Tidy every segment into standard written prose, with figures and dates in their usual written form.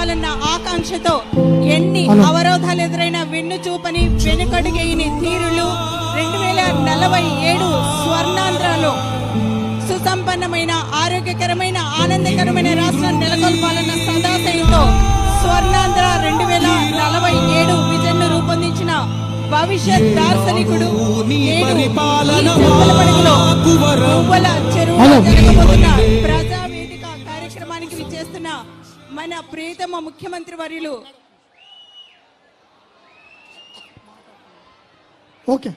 రావాలన్న ఆకాంక్షతో ఎన్ని అవరోధాలు ఎదురైనా వెన్ను చూపని వెనుకడుగేయని తీరులు 2047 స్వర్ణాంధ్రలో సుసంపన్నమైన ఆరోగ్యకరమైన ఆనందకరమైన రాష్ట్రం నెలకొల్పాలన్న సదాశయంతో స్వర్ణాంధ్ర 2047 విజన్ ను రూపొందించిన భవిష్యత్ దార్శనికుడు ప్రజావేదిక కార్యక్రమానికి విచ్చేస్తున్న మన ప్రియతమ ముఖ్యమంత్రి వర్యులు ఓకే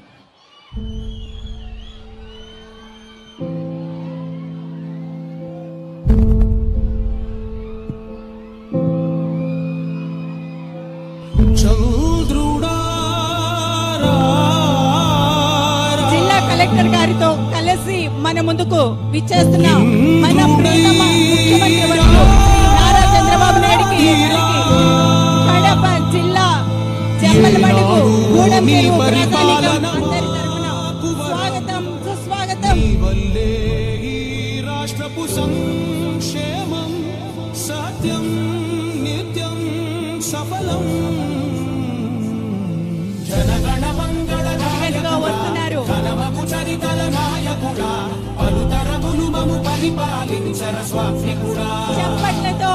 జిల్లా కలెక్టర్ గారితో కలిసి మన ముందుకు విచ్చేస్తున్న మన ప్రియతమ ముఖ్యమంత్రి వర్యులు నారా చంద్రబాబు నాయుడికి కడప జిల్లా జమ్మలమడుగు గూడెంచెరువు ప్రజానీకం అందరి తరపున స్వాగతం సుస్వాగతం. రాష్ట్రపు సంక్షేమం సత్యం నిత్యం సఫలం జనగణ మంగళ వస్తున్నారు. చరితల నాయకుడా పలుతరములు మము పరిపాలించర స్వామికుడా చప్పట్లతో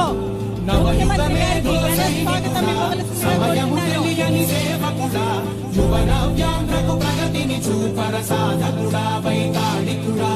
ముఖ్యమంత్రి గారికి ఘన స్వాగతం ఇవ్వవలసిందిగా కోరుతున్నాను. సేవకుడా యువన వ్యాంధ్రకు ప్రగతిని చూపర సాధకుడా వైతాళికుడా